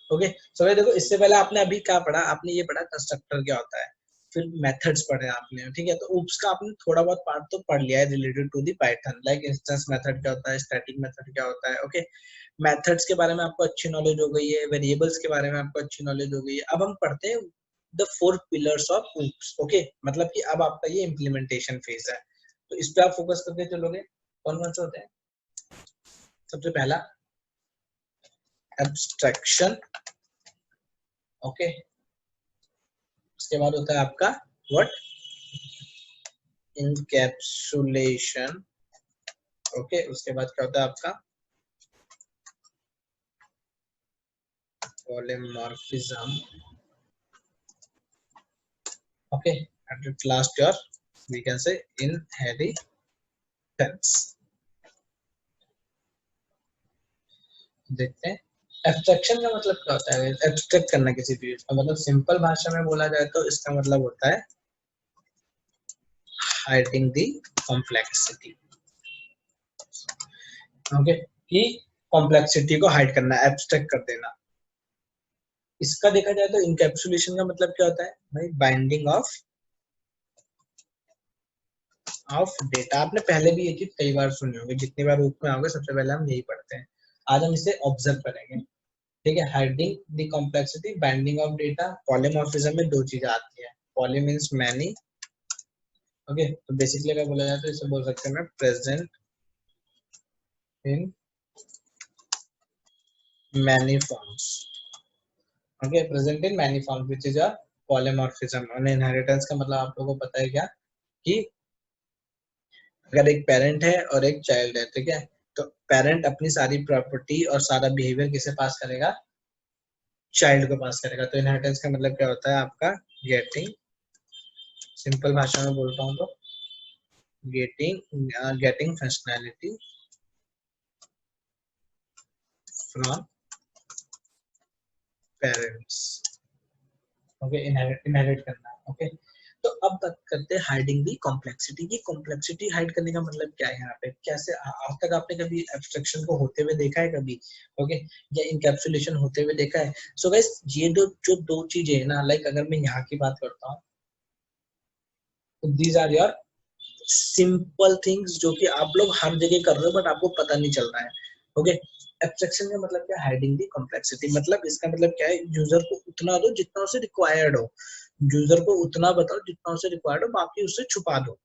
Okay so देखो, इससे पहले आपने अभी क्या पढ़ा, आपने ये पढ़ा कंस्ट्रक्टर क्या होता है, फिर मेथड्स पढ़े आपने, ठीक है। तो ऊप्स का आपने थोड़ा बहुत पार्ट तो पढ़ लिया है related to the Python, like instance method क्या होता है, स्टैटिक मेथड क्या होता है। ओके, मेथड्स के बारे में आपको अच्छी नॉलेज हो गई है, वेरिएबल्स के बारे में आपको अच्छी नॉलेज हो गई है। अब हम पढ़ते हैं the 4 pillars of oops. Okay, मतलब कि अब आपका ये इम्प्लीमेंटेशन फेज है, तो इस पे आप फोकस करके चलोगे। कौन कौन से होते हैं? सबसे पहला एब्स्ट्रैक्शन, ओके। उसके बाद होता है आपका व्हाट, इनकैप्सुलेशन, ओके। उसके बाद क्या होता है आपका polymorphism, okay. At last your we can say inheritance. देखते हैं एब्स्ट्रैक्शन का मतलब क्या होता है। एब्स्ट्रैक्ट करना किसी चीज का मतलब सिंपल भाषा में बोला जाए तो इसका मतलब होता है हाइडिंग द कॉम्प्लेक्सिटी, ओके। कि कॉम्प्लेक्सिटी को हाइड करना, एब्स्ट्रैक्ट कर देना। इसका देखा जाए तो इनकैप्सुलेशन का मतलब क्या होता है भाई, बाइंडिंग ऑफ डेटा। आपने पहले भी ये चीज कई बार सुनी होगी, जितनी बार रूप में आओगे सबसे पहले हम यही पढ़ते हैं। आज हम इसे ऑब्जर्व करेंगे, ठीक है। Hiding the complexity, binding of data. Polymorphism में दो चीजें आती है, पॉली मींस मैनी, ओके। तो बेसिकली अगर बोला जाए तो इसे बोल सकते हैं present in many forms, okay. Present in many forms which is a polymorphism. और इनहेरिटेंस का मतलब आप लोगों को पता है क्या, कि अगर एक पेरेंट है और एक चाइल्ड है, ठीक है, तो पेरेंट अपनी सारी प्रॉपर्टी और सारा बिहेवियर किसे पास करेगा, चाइल्ड को पास करेगा। तो इनहेरिटेंस का मतलब क्या होता है आपका गेटिंग, सिंपल भाषा में बोलता हूँ तो getting functionality from parents, okay. Inherit करना, ओके। तो अब बात करते हैं हाइडिंग दी कॉम्प्लेक्सिटी की। कॉम्प्लेक्सिटी हाइड करने का मतलब क्या है यहाँ पे, कैसे आज तक आपने कभी एब्स्ट्रैक्शन को होते हुए देखा है कभी, ओके, या इनकैप्सुलेशन होते हुए देखा है? सो गाइस ये दो चीजें है ना, लाइक अगर मैं यहाँ की बात करता हूँ तो these are your simple things जो कि आप लोग हर जगह कर रहे हो बट आपको पता नहीं चल रहा है, ओके। एब्स्ट्रैक्शन का मतलब क्या है, हाइडिंग दी कॉम्प्लेक्सिटी। मतलब इसका मतलब क्या है, यूजर को उतना दो जितना उसे रिक्वायर्ड हो, यूजर को उतना बताओ जितना उसे रिक्वायर्ड हो, बाकी उससे छुपा दो,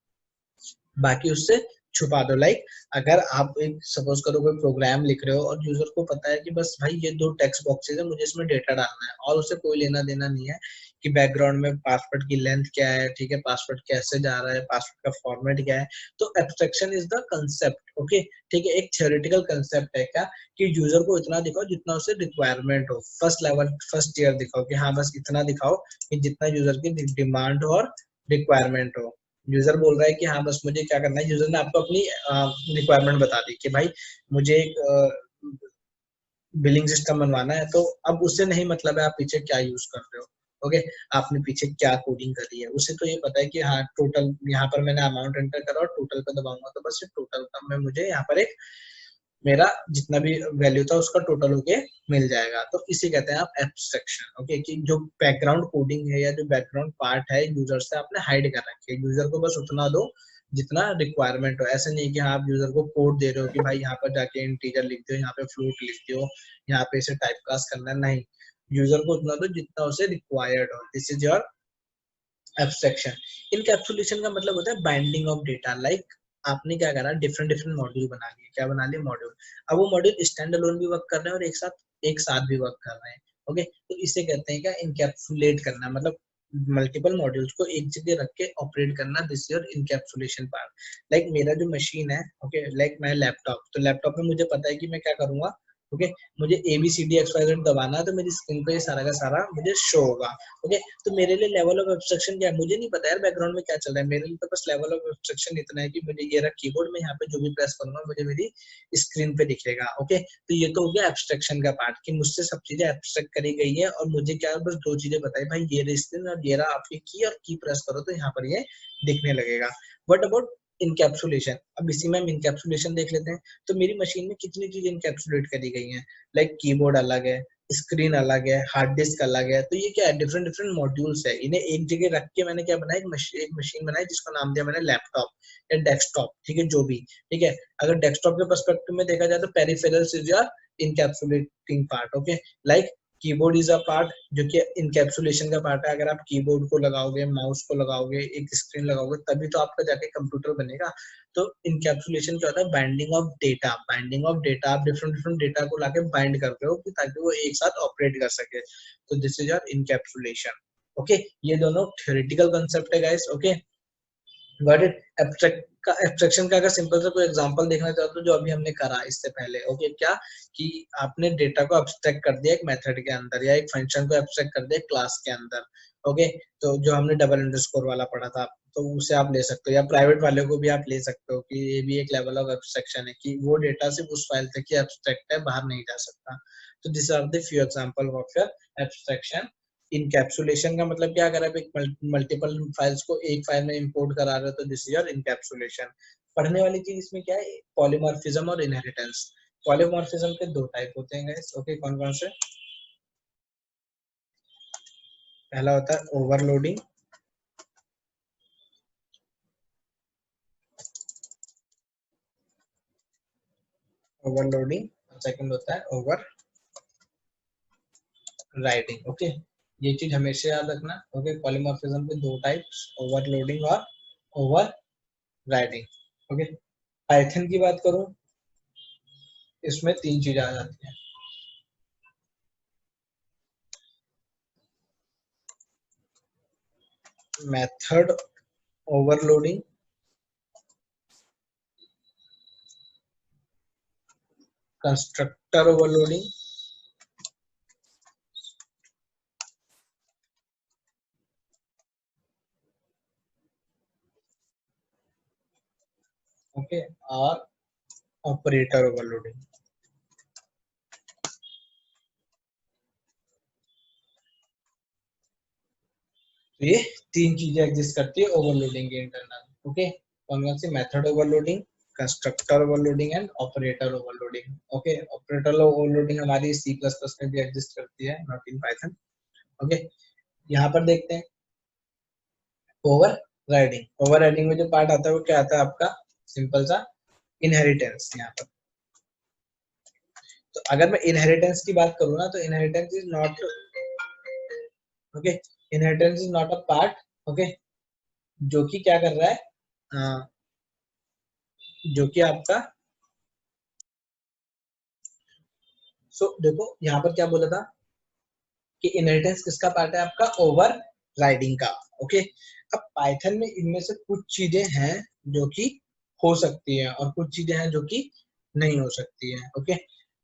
बाकी उससे छुपा दो। लाइक अगर आप एक सपोज करो कोई प्रोग्राम लिख रहे हो और यूजर को पता है कि बस भाई ये दो टेक्स्ट बॉक्सेस है, मुझे इसमें डेटा डालना है और उसे कोई लेना देना नहीं है कि बैकग्राउंड में पासवर्ड की लेंथ क्या है, ठीक है, पासवर्ड कैसे जा रहा है, पासवर्ड का फॉर्मेट क्या है। तो abstraction is the concept, okay, ठीक है। एक थ्योरेटिकल कंसेप्ट है क्या, कि यूजर को इतना दिखाओ जितना उसे रिक्वायरमेंट हो, फर्स्ट लेवल फर्स्ट ईयर दिखाओ कि हाँ बस इतना दिखाओ कि जितना यूजर की डिमांड हो और रिक्वायरमेंट हो। यूजर बोल रहा है कि हाँ बस मुझे क्या करना है, यूजर ने आपको अपनी रिक्वायरमेंट बता दी कि भाई मुझे एक बिलिंग सिस्टम बनवाना है, तो अब उससे नहीं मतलब है आप पीछे क्या यूज कर रहे हो, ओके, आपने पीछे क्या कोडिंग करी है। उसे तो ये पता है कि हाँ टोटल यहाँ पर मैंने अमाउंट एंटर करा और टोटल पे दबाऊंगा तो बस टोटल का मैं मुझे यहाँ पर एक मेरा जितना भी वैल्यू था उसका टोटल होके मिल जाएगा। तो इसे कहते हैं आप एब्स्ट्रैक्शन, ओके। कि जो बैकग्राउंड कोडिंग है या जो बैकग्राउंड पार्ट है यूजर से आपने हाइड कर रखी है, यूजर को बस उतना दो जितना रिक्वायरमेंट हो। ऐसे नहीं कि हाँ आप यूजर को कोड दे रहे हो कि भाई यहाँ पर जाके इंटीजर लिख दो, यहाँ पे फ्लोट लिख दो, यहाँ पे इसे टाइप कास्ट करना, नहीं, यूजर को उतना दो जितना उसे रिक्वायर्ड हो। This is your abstraction. Encapsulation का मतलब होता है बाइंडिंग ऑफ डेटा। लाइक आपने क्या करा, डिफरेंट डिफरेंट मॉड्यूल बना लिए, क्या बना लिए, मॉड्यूल। अब वो मॉड्यूल स्टैंड अलोन भी वर्क कर रहे हैं और एक साथ भी वर्क कर रहे हैं, ओके। तो इसे कहते हैं क्या, इनकैप्सुलेट करना, मतलब मल्टीपल मॉड्यूल्स को एक जगह रख के ऑपरेट करना। This your encapsulation part. Like मेरा जो मशीन है, ओके, लाइक मैं लैपटॉप, तो लैपटॉप में मुझे पता है कि मैं क्या करूंगा, ओके, मुझे ABCD XYZ दबाना है तो मेरी स्क्रीन पे सारा का सारा मुझे शो होगा, ओके। तो मेरे लिए लेवल ऑफ एब्स्ट्रैक्शन क्या है, मुझे नहीं पता यार बैकग्राउंड में क्या चल रहा है, मेरे लिए तो बस लेवल ऑफ एब्स्ट्रैक्शन इतना है कि मुझे ये रहा कीबोर्ड में, यहाँ पे जो भी प्रेस करूंगा मुझे मेरी स्क्रीन पे दिखेगा, ओके। तो ये तो हो गया एब्स्ट्रैक्शन का पार्ट कि मुझसे सब चीजें एब्स्ट्रैक्ट करी गई है और मुझे क्या बस दो चीजें बताई, भाई ये रही स्क्रीन और ये रहा आपकी की, और की प्रेस करो तो यहाँ पर ये दिखने लगेगा। बट अबाउट इनकैप्सुलेशन, अब इसी में हम इनकैप्सुलेशन देख लेते हैं। तो मेरी मशीन में कितनी चीजें इनकैप्सुलेट करी गई हैं, लाइक कीबोर्ड अलग है, स्क्रीन अलग है, हार्ड डिस्क अलग है। तो ये क्या है, डिफरेंट डिफरेंट मॉड्यूल्स है, इन्हें एक जगह रख के मैंने क्या बनाया, एक मशीन बनाई जिसका नाम दिया मैंने लैपटॉप या डेस्कटॉप, ठीक है, जो भी, ठीक है। अगर डेस्कटॉप के पर्सपेक्टिव में देखा जाए तो peripherals is your इनकैप्सुलेटिंग part, okay, like keyboard is a part जो कि इनकैप्सुलेशन का पार्ट है। अगर आप कीबोर्ड को लगाओगे, माउस को लगाओगे, एक स्क्रीन लगाओगे, तभी तो आपका जाके कंप्यूटर बनेगा। तो इनकैप्सुलेशन क्या होता है, binding of data. Binding of data, आप डिफरेंट डिफरेंट डेटा को लाके बाइंड करते हो कि ताकि वो एक साथ ऑपरेट कर सके। तो this is your encapsulation, okay. ये दोनों थ्योरेटिकल कांसेप्ट है guys, okay, got it. Abstraction का अगर सिंपल सा कोई एग्जांपल देखना चाहो तो जो अभी हमने करा इससे पहले, ओके, क्या कि आपने डेटा को एब्स्ट्रैक्ट कर दिया एक मेथड के अंदर, या एक फंक्शन को एब्स्ट्रैक्ट कर दिया क्लास के अंदर, ओके। तो जो हमने डबल अंडरस्कोर वाला पढ़ा था, तो उसे आप ले सकते हो, या प्राइवेट वाले को भी आप ले सकते हो कि ये भी एक लेवल ऑफ एब्स्ट्रैक्शन है कि वो डेटा सिर्फ उस फाइल तक ही एब्स्ट्रैक्ट है, बाहर नहीं जा सकता। तो this are the few example of your abstraction. Encapsulation का मतलब क्या, अगर आप एक मल्टीपल फाइल्स को एक फाइल में इंपोर्ट करा रहे हो तो दिस इज योर इनकैप्सुलेशन। पढ़ने वाली चीज इसमें क्या है, पॉलीमॉर्फिज्म और इनहेरिटेंस। पॉलीमॉर्फिज्म के दो टाइप होते हैं गाइस, ओके, कौन कौन से। पहला होता है ओवरलोडिंग, ओवरलोडिंग, सेकंड होता है ओवर राइडिंग, ओके। ये चीज हमेशा याद रखना, ओके। पॉलीमॉर्फिज्म के दो टाइप्स, ओवरलोडिंग और ओवर राइडिंग, ओके। पाइथन की बात करूं, इसमें तीन चीजें आ जाती हैं। Method overloading, constructor overloading, okay, और ऑपरेटर ओवरलोडिंग। तो ये तीन चीजें एग्जिस्ट करती है ओवरलोडिंग के इंटरनल, ओके। कौन कौन सी, method overloading, constructor overloading and operator overloading, okay. Operator overloading हमारी सी प्लस प्लस में भी एग्जिस्ट करती है, नॉट इन पाइथन, ओके। यहाँ पर देखते हैं ओवर राइडिंग। ओवर राइडिंग में जो पार्ट आता है वो क्या आता है आपका, सिंपल सा इनहेरिटेंस। यहाँ पर तो अगर मैं इनहेरिटेंस की बात करूँ ना, तो inheritance is not, okay, inheritance is not a part, okay, जो कि क्या कर रहा है, जो कि आपका, देखो यहाँ पर क्या बोला था कि इनहेरिटेंस किसका पार्ट है, आपका ओवर राइडिंग का, ओके। अब पाइथन में इनमें से कुछ चीजें हैं जो कि हो सकती है और कुछ चीजें हैं जो कि नहीं हो सकती है, ओके।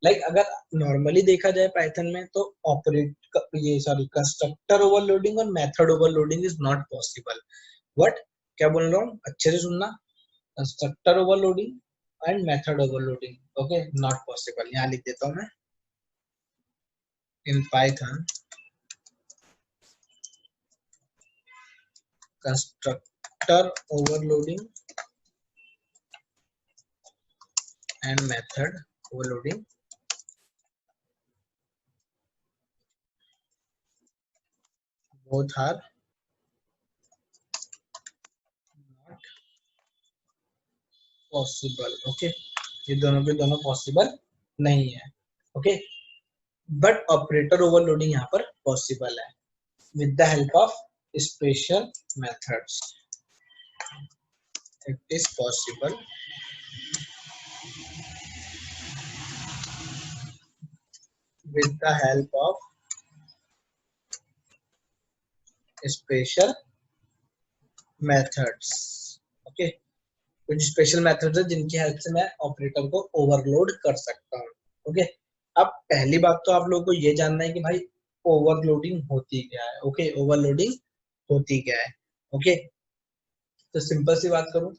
लाइक अगर नॉर्मली देखा जाए पाइथन में, तो ये सॉरी, कंस्ट्रक्टर ओवरलोडिंग और method overloading is not possible. What, क्या बोल रहा हूँ, अच्छे से सुनना। Constructor overloading and method overloading, okay, not possible. यहाँ लिख देता हूँ मैं, in Python, constructor overloading and method overloading both are not possible, okay। ये दोनों के दोनों पॉसिबल नहीं है, ओके। बट ऑपरेटर ओवरलोडिंग यहाँ पर पॉसिबल है with the help of special methods. It is possible with the help of special methods, okay। कुछ स्पेशल मेथड्स है जिनकी हेल्प से मैं ऑपरेटर को ओवरलोड कर सकता हूँ, ओके। अब पहली बात तो आप लोगों को ये जानना है कि भाई ओवरलोडिंग होती क्या है, ओके, ओवरलोडिंग होती क्या है, ओके। तो सिंपल सी बात करूं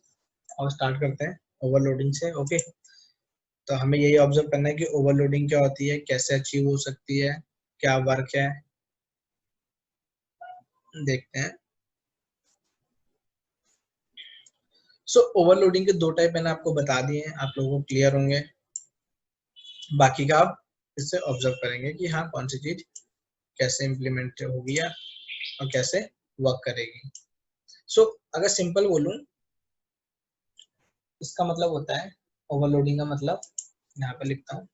और स्टार्ट करते हैं ओवरलोडिंग से, ओके। तो हमें यही ऑब्जर्व करना है कि ओवरलोडिंग क्या होती है, कैसे अचीव हो सकती है, क्या वर्क है, देखते हैं। ओवरलोडिंग के दो टाइप मैंने आपको बता दिए हैं, आप लोगों को क्लियर होंगे। बाकी का आप इससे ऑब्जर्व करेंगे कि हाँ कौन सी चीज कैसे इम्प्लीमेंट होगी या और कैसे वर्क करेगी। सो अगर सिंपल बोलूं, इसका मतलब होता है ओवरलोडिंग का मतलब, यहाँ पे लिखता हूँ,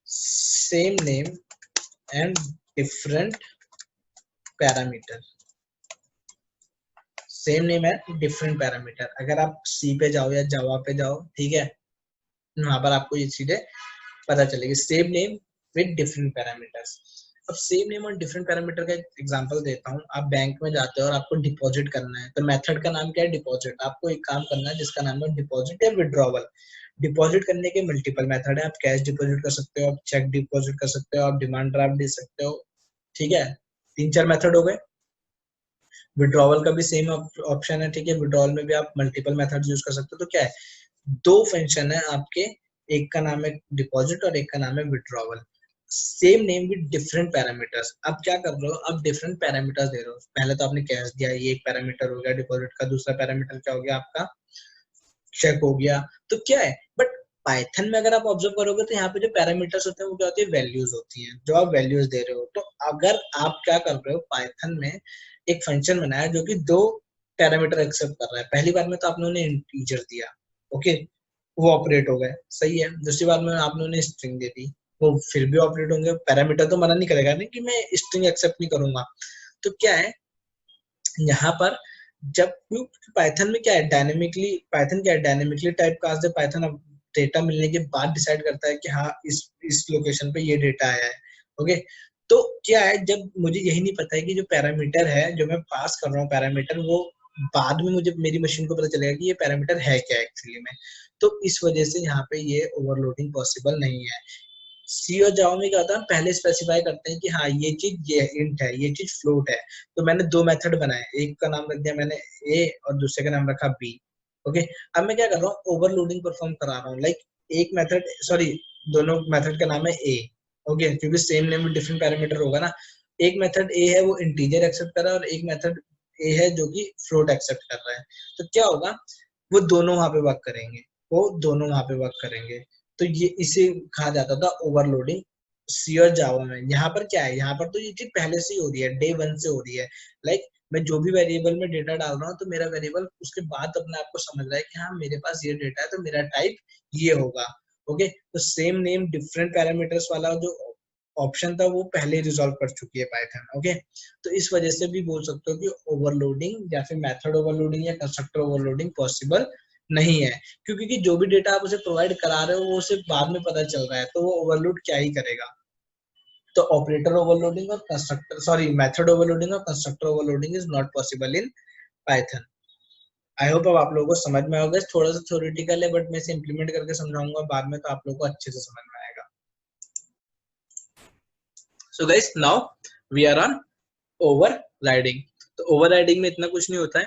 same name and different parameter. Same name है डिफरेंट पैरामीटर। अगर आप सी पे जाओ या जावा पे जाओ, ठीक है, वहां पर आपको ये चीजें पता चलेगी। Same name with different parameters. अब सेम नेम और डिफरेंट पैरामीटर का एग्जांपल देता हूँ। आप बैंक में जाते हो और आपको डिपॉजिट करना है, तो मेथड का नाम क्या है? डिपॉजिट। आपको एक काम करना है जिसका नाम है डिपॉजिट या विड्रॉवल। डिपॉजिट करने के मल्टीपल मेथड है। आप कैश डिपॉजिट कर सकते हो, आप चेक डिपॉजिट कर सकते हो, आप डिमांड ड्राफ्ट दे सकते हो, ठीक है, 3-4 मेथड हो गए। विड्रॉवल का भी सेम ऑप्शन है, ठीक है, विड्रॉवल में भी आप मल्टीपल मेथड यूज कर सकते हो। तो क्या है, दो फंक्शन है आपके, एक का नाम है डिपॉजिट और एक का नाम है withdrawal. Same name with different parameters. अब क्या कर रहे हो, अब डिफरेंट पैरामीटर्स दे रहे हो। पहले तो आपने कैश दिया, ये एक पैरामीटर हो गया डिपॉजिट का। दूसरा पैरामीटर क्या हो गया आपका? चेक हो गया। तो क्या है, बट पाइथन में अगर आप ऑब्जर्व करोगे तो यहाँ पे जो पैरामीटर्स होते हैं वो क्या होती है? वैल्यूज होती हैं, जो आप वैल्यूज दे रहे हो। तो अगर आप क्या कर रहे हो, पाइथन में एक फंक्शन बनाया जो कि दो पैरामीटर एक्सेप्ट कर रहा है। पहली बार में तो आपने उन्हें इंटीजर दिया, ओके, वो ऑपरेट हो गए, सही है। दूसरी बार में आपने उन्हें स्ट्रिंग दे दी, वो फिर भी ऑपरेट होंगे। पैरामीटर तो मना नहीं करेगा नहीं कि मैं स्ट्रिंग एक्सेप्ट नहीं करूंगा। तो क्या है यहाँ पर, जब पाइथन में क्या है, डायनेमिकली, पाइथन क्या है, डायनेमिकली टाइप कास्ट है। पाइथन अब डेटा मिलने के बाद डिसाइड करता है कि हाँ इस लोकेशन पे ये डेटा आया है, ओके। तो क्या है, जब मुझे यही नहीं पता है कि जो पैरामीटर है जो मैं पास कर रहा हूँ पैरामीटर, वो बाद में मुझे मेरी मशीन को पता चलेगा कि ये पैरामीटर है क्या एक्चुअली में। तो इस वजह से यहाँ पे ये ओवरलोडिंग पॉसिबल नहीं है। सी और जावा में क्या होता है, पहले स्पेसिफाई करते हैं कि हाँ ये चीज ये इंट है, ये चीज फ्लोट है। तो मैंने दो मेथड बनाए, एक का नाम रख दिया मैंने ए और दूसरे का नाम रखा बी, ओके। अब मैं क्या कर रहा हूँ, ओवरलोडिंग परफॉर्म करा रहा हूँ। लाइक एक मेथड, सॉरी, दोनों मेथड का नाम है ए, ओके, क्योंकि सेम नेम में डिफरेंट पैरामीटर होगा ना। एक मेथड ए है वो इंटीजर एक्सेप्ट कर रहा है और एक मेथड ए है जो कि फ्लोट एक्सेप्ट कर रहा है। तो क्या होगा, वो दोनों वहां पे वर्क करेंगे, वो दोनों वहां पे वर्क करेंगे। तो ये इसे कहा जाता था ओवरलोडिंग सी और जावा में। यहाँ पर क्या है, यहाँ पर तो ये चीज पहले से ही हो रही है, डे वन से हो रही है। लाइक मैं जो भी वेरिएबल में डेटा डाल रहा हूँ, तो मेरा वेरिएबल उसके बाद अपने आप को समझ रहा है कि हाँ मेरे पास ये डेटा है तो मेरा टाइप ये होगा, ओके। तो सेम नेम डिफरेंट पैरामीटर्स वाला जो ऑप्शन था वो पहले रिजॉल्व कर चुकी है पाइथन, ओके। तो इस वजह से भी बोल सकते हो कि ओवरलोडिंग या फिर मेथड ओवरलोडिंग या कंस्ट्रक्टर ओवरलोडिंग पॉसिबल नहीं है, क्योंकि जो भी डेटा आप उसे प्रोवाइड करा रहे हो वो उसे बाद में पता चल रहा है, तो वो ओवरलोड क्या ही करेगा। तो ऑपरेटर ओवरलोडिंग और कंस्ट्रक्टर, सॉरी, मेथड ओवरलोडिंग और constructor overloading is not possible in Python. I hope अब आप लोगों को समझ में होगा। थोड़ा सा थ्योरेटिकल है बट मैं इसे इंप्लीमेंट करके समझाऊंगा बाद में, तो आप लोगों को अच्छे से समझ में आएगा। So guys, now we are on overriding. तो ओवर राइडिंग में इतना कुछ नहीं होता है,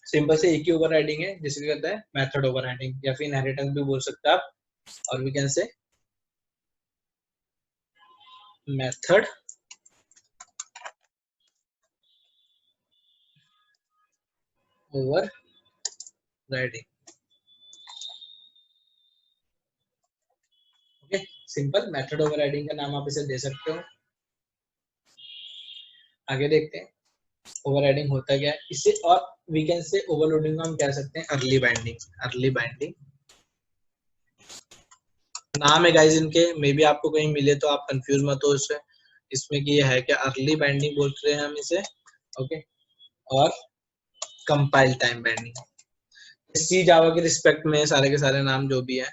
सिंपल से एक ही ओवर राइडिंग है जिसे कहता है मेथड ओवर राइडिंग, या फिर इनहेरिटेंस भी बोल सकते हैं आप, और we can say method overriding, okay. Simple method overriding का नाम आप इसे दे सकते हो। आगे देखते हैं ओवर राइडिंग होता क्या है इससे, और वी कैन से ओवरलोडिंग को हम कह सकते हैं अर्ली बाइंडिंग। अर्ली बाइंडिंग नाम है गाइस इनके, मे बी आपको कहीं मिले तो आप कंफ्यूज मत हो इससे, इसमें कि ये है क्या, अर्ली बाइंडिंग बोलते हैं हम इसे, ओके। और कंपाइल टाइम बाइंडिंग, सी जावा के रिस्पेक्ट में सारे के सारे नाम जो भी है,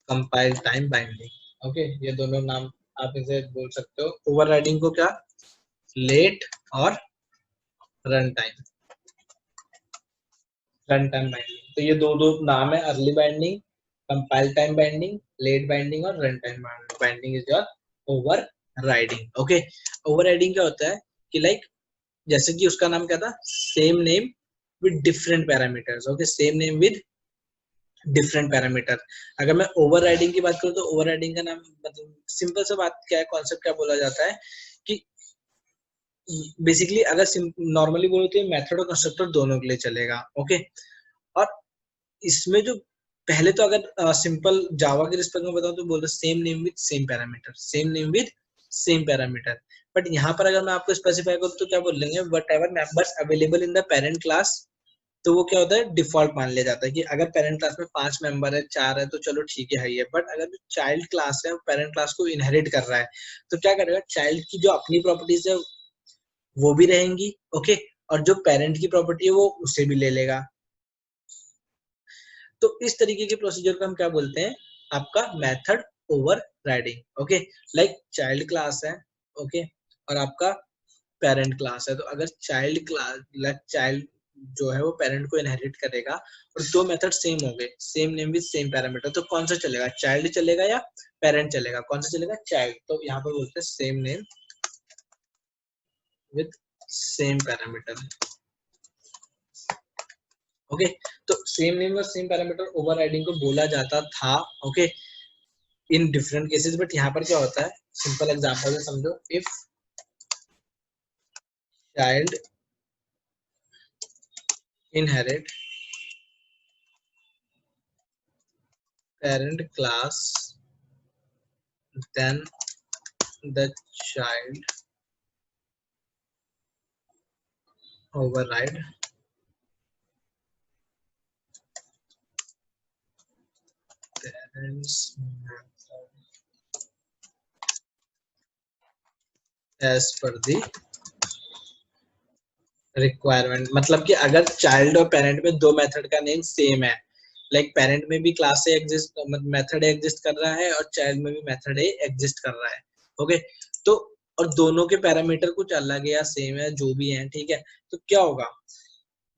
कंपाइल टाइम बाइंडिंग, ओके। ये दोनों नाम आप इसे बोल सकते हो। ओवर राइडिंग को क्या, लेट और run time, run time binding. तो ये दो दो नाम है, early binding, compile time binding, late binding और run time binding is your overriding, okay. Overriding क्या होता है कि लाइक जैसे कि उसका नाम क्या था, same name with different parameters, okay, same name with different parameter. अगर मैं ओवर राइडिंग की बात करूं तो ओवर राइडिंग का नाम मतलब सिंपल सा बात क्या है, कॉन्सेप्ट क्या बोला जाता है कि बेसिकली अगर नॉर्मली बोलो तो ये मेथड और कंस्ट्रक्टर दोनों के लिए चलेगा, ओके। और इसमें जो पहले तो अगर सिंपल जावा के रिस्पेक्ट में बताऊं तो बोलते same name with same parameter, same name with same parameter. But यहाँ पर अगर मैं आपको स्पेसिफाई करूँ तो क्या बोल लेंगे, what ever members available in the parent class. तो वो क्या होता है, डिफॉल्ट मान लिया जाता है कि अगर पेरेंट क्लास में 5 मेंबर है, 4 है, तो चलो ठीक है ही है। बट अगर जो चाइल्ड क्लास है वो पेरेंट क्लास को इनहेरिट कर रहा है, तो क्या करेगा, चाइल्ड की जो अपनी प्रॉपर्टीज है वो भी रहेंगी, ओके, और जो पेरेंट की प्रॉपर्टी है वो उसे भी ले लेगा। तो इस तरीके के प्रोसीजर को हम क्या बोलते हैं, आपका method overriding, okay. Like child class है, ओके, और आपका पेरेंट क्लास है। तो अगर चाइल्ड क्लास, लाइक चाइल्ड जो है वो पेरेंट को इनहेरिट करेगा, और दो मेथड सेम हो गए, same name with same parameter, तो कौन सा चलेगा, चाइल्ड चलेगा या पेरेंट चलेगा, कौन सा चलेगा, चाइल्ड। तो यहाँ पर बोलते हैं same name with same parameter, okay. तो सेम नेम और सेम पैरामीटर ओवरराइडिंग को बोला जाता था, okay, in different cases. But यहाँ पर क्या होता है, सिंपल एग्जांपल से समझो, if child inherit parent class, then the child override parents as per the requirement. मतलब कि अगर चाइल्ड और पेरेंट में दो मेथड का नेम सेम है, लाइक पेरेंट में भी क्लास ए एग्जिस्ट, मेथड ए एग्जिस्ट कर रहा है, और चाइल्ड में भी मेथड ए एग्जिस्ट कर रहा है, ओके। तो और दोनों के पैरामीटर कुछ अलग है या सेम है, जो भी है, ठीक है। तो क्या होगा,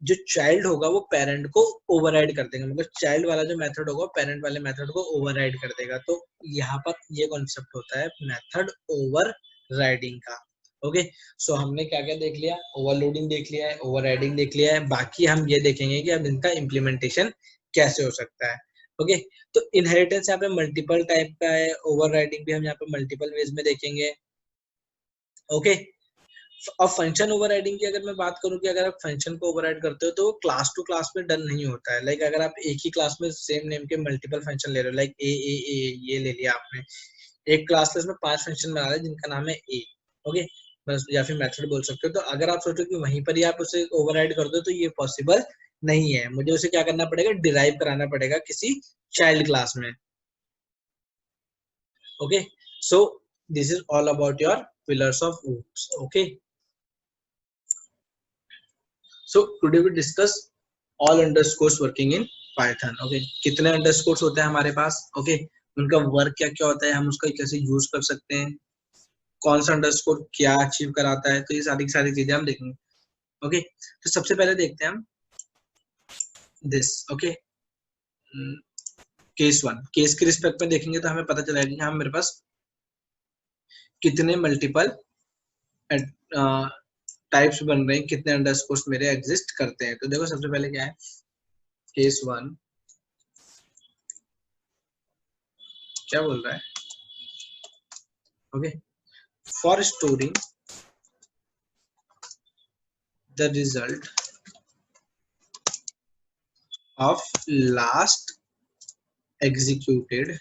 जो चाइल्ड होगा वो पेरेंट को ओवरराइड कर देगा, मतलब चाइल्ड वाला जो मेथड होगा पेरेंट वाले मेथड को ओवरराइड कर देगा। तो यहाँ पर ये कॉन्सेप्ट होता है मेथड ओवरराइडिंग का, ओके। सो हमने क्या क्या देख लिया, ओवरलोडिंग देख लिया है, ओवरराइडिंग देख लिया है। बाकी हम ये देखेंगे कि अब इनका इम्प्लीमेंटेशन कैसे हो सकता है, ओके। तो इनहेरिटेंस यहाँ पे मल्टीपल टाइप का है, ओवरराइडिंग भी हम यहाँ पे मल्टीपल वेज में देखेंगे, ओके। और फंक्शन ओवरराइडिंग की अगर मैं बात करूं कि अगर आप फंक्शन को ओवरराइड करते हो तो वो क्लास टू क्लास में डन नहीं होता है। लाइक अगर आप एक ही क्लास में सेम नेम के मल्टीपल फंक्शन ले रहे हो, लाइक ए ये ले लिया आपने, एक क्लास में 5 फंक्शन बना रहे जिनका नाम है ए, ओके, बस, या फिर मेथड बोल सकते हो। तो अगर आप सोचो कि वहीं पर ही आप उसे ओवरराइड कर दो तो ये पॉसिबल नहीं है, मुझे उसे क्या करना पड़ेगा, डिराइव कराना पड़ेगा किसी चाइल्ड क्लास में, okay. So this is all about your pillars of OOPS, okay. So today we discuss all underscores working in Python. Okay, कितने underscores होते हैं हमारे पास, okay, उनका वर्क क्या क्या होता है, हम उसका कैसे यूज कर सकते हैं, कौन सा अंडरस्कोर क्या अचीव कराता है, तो ये सारी चीजें हम देखेंगे, ओके। तो सबसे पहले देखते हैं हम दिस, ओके। केस 1, केस के रिस्पेक्ट में देखेंगे तो हमें पता चलेगा कि हाँ मेरे पास कितने मल्टीपल टाइप्स बन रहे हैं, कितने अंडरस्कोर्स मेरे एग्जिस्ट करते हैं। तो देखो सबसे पहले क्या है, केस 1 क्या बोल रहा है, okay, for storing the result of last executed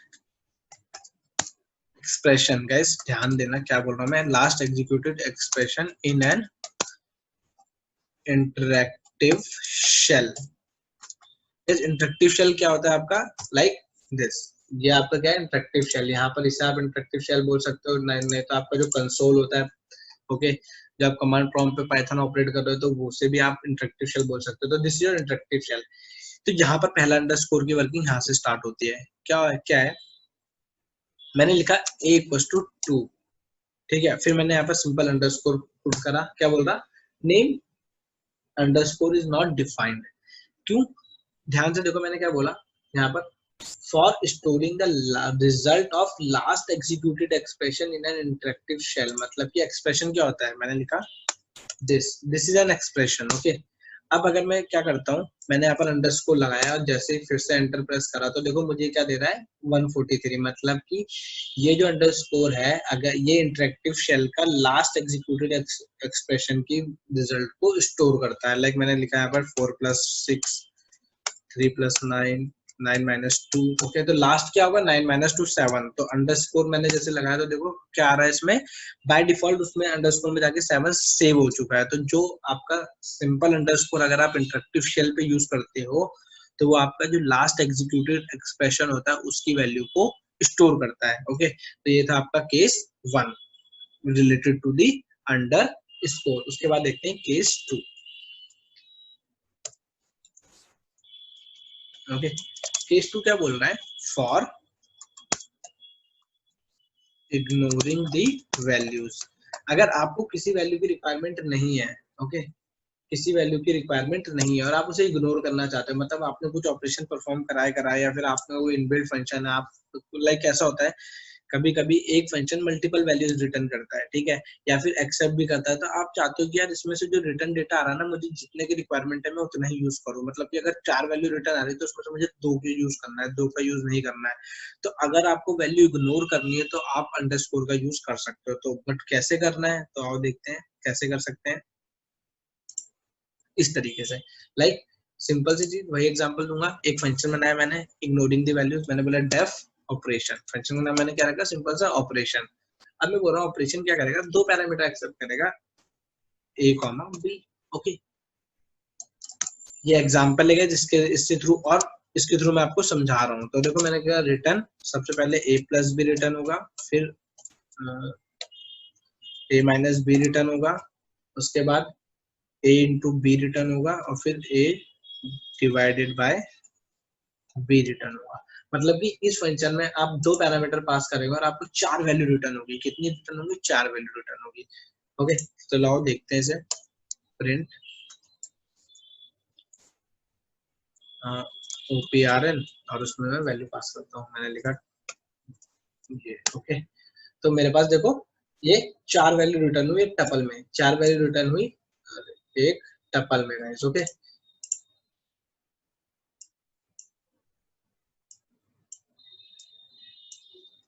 expression। guys ध्यान देना क्या बोल रहा हूं मैं, last executed expression in an interactive shell। इस इंटरेक्टिव शेल क्या होता है आपका, लाइक दिस, ये आपका क्या है, इंटरेक्टिव शेल। यहाँ पर इसे आप इंटरेक्टिव शेल बोल सकते हो, नहीं तो आपका जो कंसोल होता है, ओके, जब आप कमांड प्रॉम्प्ट पे पाइथन ऑपरेट कर रहे हो तो वो से भी आप इंटरेक्टिव शेल बोल सकते हो। तो this is your interactive shell. तो यहाँ पर पहला अंडरस्कोर की वर्किंग यहाँ से स्टार्ट होती है। क्या है, मैंने लिखा a इक्वल टू 2, ठीक है। फिर मैंने यहाँ पर सिंपल अंडरस्कोर पुट करा, क्या बोल रहा, name underscore is not defined. क्यों, ध्यान से देखो मैंने क्या बोला यहाँ पर, for storing the result of last executed expression in an interactive shell. मतलब कि एक्सप्रेशन क्या होता है, मैंने लिखा this is an expression, okay. अब अगर मैं क्या करता हूँ, मैंने यहाँ पर अंडरस्कोर लगाया और जैसे ही फिर से एंटर प्रेस करा तो देखो मुझे क्या दे रहा है 143, मतलब कि ये जो अंडरस्कोर है अगर ये इंटरेक्टिव शेल का लास्ट एग्जीक्यूटेड एक्सप्रेशन की रिजल्ट को स्टोर करता है। लाइक मैंने लिखा है यहाँ पर 4 + 6 3 + 9 9 - 2। ओके, तो लास्ट क्या होगा 9 - 2 7। तो अंडरस्कोर मैंने जैसे लगाया तो देखो क्या आ रहा है इसमें, बाय डिफॉल्ट उसमें अंडरस्कोर में जाके 7 सेव हो चुका है। तो जो आपका सिंपल अंडरस्कोर अगर आप इंटरेक्टिव शेल पे यूज करते हो तो वो आपका जो लास्ट एग्जीक्यूटेड एक्सप्रेशन होता है उसकी वैल्यू को स्टोर करता है। ओके, तो ये था आपका case 1 related to the underscore. उसके बाद देखते हैं केस 2। ओके, केस 2 क्या बोल रहा है, फॉर इग्नोरिंग दी वैल्यूज। अगर आपको किसी वैल्यू की रिक्वायरमेंट नहीं है, ओके, किसी वैल्यू की रिक्वायरमेंट नहीं है और आप उसे इग्नोर करना चाहते हो, मतलब आपने कुछ ऑपरेशन परफॉर्म कराया या फिर आपने वो इनबिल्ट फंक्शन है, आप लाइक ऐसा होता है कभी कभी एक फंक्शन मल्टीपल वैल्यूज रिटर्न करता है, ठीक है, या फिर एक्सेप्ट भी करता है, तो आप चाहते हो कि यार इसमें से जो रिटर्न डेटा आ रहा है ना, मुझे जितने की रिक्वायरमेंट है मैं उतना ही यूज करूँ, मतलब कि अगर 4 वैल्यू रिटर्न आ रही है तो उसमें से मुझे 2 की यूज करना है, 2 का यूज नहीं करना है। तो अगर आपको वैल्यू इग्नोर करनी है तो आप अंडरस्कोर का यूज कर सकते हो। तो बट कैसे करना है, तो आओ देखते हैं कैसे कर सकते हैं। इस तरीके से, लाइक सिंपल सी चीज, वही एग्जांपल दूंगा। एक फंक्शन बनाया मैंने इग्नोरिंग द वैल्यूज, मैंने बोला डेफ ऑपरेशन, फंक्शन का नाम मैंने क्या रखा, सिंपल सा ऑपरेशन। अब मैं बोल रहा हूँ ऑपरेशन क्या करेगा, 2 पैरामीटर एक्सेप्ट करेगा, a, b। ओके, ये एग्जांपल लेगा जिसके इसके थ्रू, और इसके थ्रू मैं आपको समझा रहा हूँ। तो देखो मैंने क्या रिटर्न, सबसे पहले a + b रिटर्न होगा, फिर a - b रिटर्न होगा, उसके बाद a × b रिटर्न होगा, और फिर a divided by b return होगा। मतलब कि इस फंक्शन में आप 2 पैरामीटर पास करेंगे और आपको 4 वैल्यू रिटर्न होगी। कितनी रिटर्न होगी, 4 वैल्यू रिटर्न होगी। ओके, तो लाओ देखते हैं इसे, प्रिंट OPRN और उसमें मैं वैल्यू पास करता हूँ, मैंने लिखा ये। ओके, तो मेरे पास देखो ये 4 वैल्यू रिटर्न हुई एक टपल में, 4 वैल्यू रिटर्न हुई एक टपल में गाइस। ओके,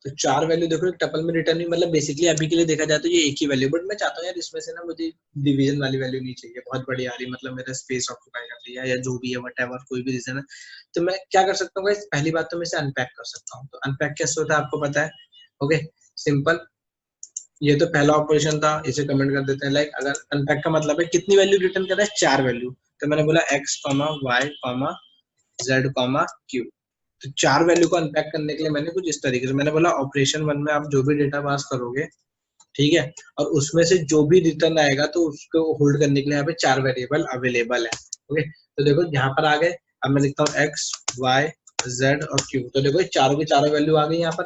तो 4 वैल्यू देखो एक टपल में रिटर्न हुई, मतलब बेसिकली अभी के लिए देखा जाए तो ये एक ही वैल्यू, बट मैं चाहता हूँ यार इसमें से ना मुझे डिवीजन वाली वैल्यू नहीं चाहिए, बहुत बड़ी आ रही, मतलब मेरा स्पेस ऑक्यूपाई कर रही है या जो भी है, व्हाटएवर कोई भी रीजन है। तो मैं क्या कर सकता हूँ गाइस, पहली बात तो मैं इसे अनपैक कर सकता हूँ। तो अनपैक कैसे होता है आपको पता है। ओके, सिंपल, ये तो पहला ऑपरेशन था, इसे कमेंट कर देते हैं। लाइक अगर अनपैक का मतलब है कितनी वैल्यू रिटर्न कर रहा है, 4 वैल्यू। तो मैंने बोला x, y, z, q। तो 4 वैल्यू को अनपैक करने के लिए मैंने कुछ इस तरीके से, मैंने बोला ऑपरेशन 1 में आप जो भी डेटा पास करोगे, ठीक है, और उसमें से जो भी रिटर्न आएगा तो उसको होल्ड करने के लिए यहाँ पे 4 वेरिएबल अवेलेबल है। ओके, तो देखो यहाँ पर आ गए, अब मैं लिखता हूँ x, y, z और q। तो देखो चारों की चारों वैल्यू आ गई यहाँ पर।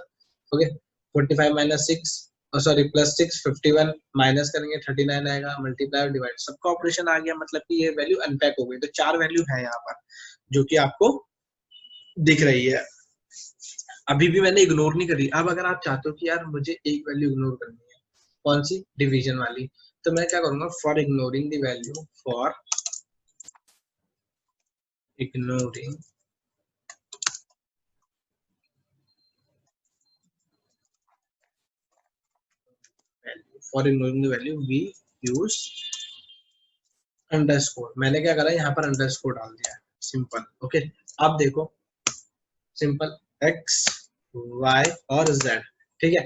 ओके, 45 - 6 सॉरी +6 51 माइनस करेंगे 39 आएगा, मल्टीप्लाई और डिवाइड, सबका ऑपरेशन आ गया, मतलब कि ये वैल्यू अनपैक हो गई। तो 4 वैल्यू है यहाँ पर जो कि आपको दिख रही है। अभी भी मैंने इग्नोर नहीं करी। अब अगर आप चाहते हो कि यार मुझे एक वैल्यू इग्नोर करनी है, कौन सी, डिवीजन वाली, तो मैं क्या करूंगा, for ignoring the value, for ignoring value, for ignoring the value we use underscore. मैंने क्या करा, यहाँ पर अंडरस्कोर डाल दिया, सिंपल। ओके, अब देखो सिंपल x, y और z, ठीक है,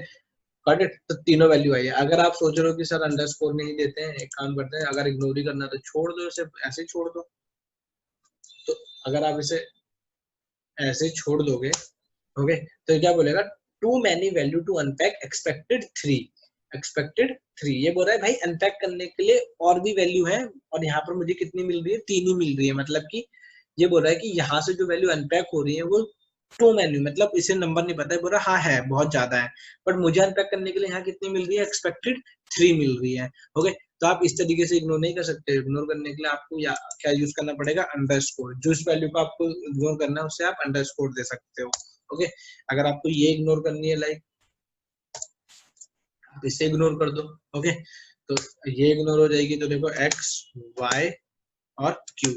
गॉट इट। तो तीनों वैल्यू आई है। अगर आप सोच रहे हो कि सर अंडरस्कोर नहीं देते हैं, एक काम करते हैं, अगर इग्नोर ही करना है तो छोड़ दो इसे, ऐसे ही छोड़ दो। तो अगर आप इसे ऐसे छोड़ दोगे, ओके, तो क्या बोलेगा, too many value to unpack, expected 3, expected 3। ये बोल रहा है भाई अनपैक करने के लिए और भी वैल्यू है, और यहाँ पर मुझे कितनी मिल रही है, 3 ही मिल रही है। मतलब कि ये बोल रहा है कि यहाँ से जो वैल्यू अनपैक हो रही है वो टू वैल्यू, मतलब इसे नंबर नहीं पता है, बोल रहा हाँ है बहुत ज्यादा है, बट मुझे अनपैक करने के लिए यहाँ कितनी मिल रही है, एक्सपेक्टेड 3 मिल रही है। ओके, तो आप इस तरीके से इग्नोर नहीं कर सकते। इग्नोर करने के लिए आपको या क्या यूज करना पड़ेगा, अंडरस्कोर। जिस वैल्यू को आपको इग्नोर करना है उससे आप अंडरस्कोर दे सकते हो। ओके, अगर आपको ये इग्नोर करनी है, लाइक इसे इग्नोर कर दो। ओके, तो ये इग्नोर हो जाएगी, तो देखो x, y और Q,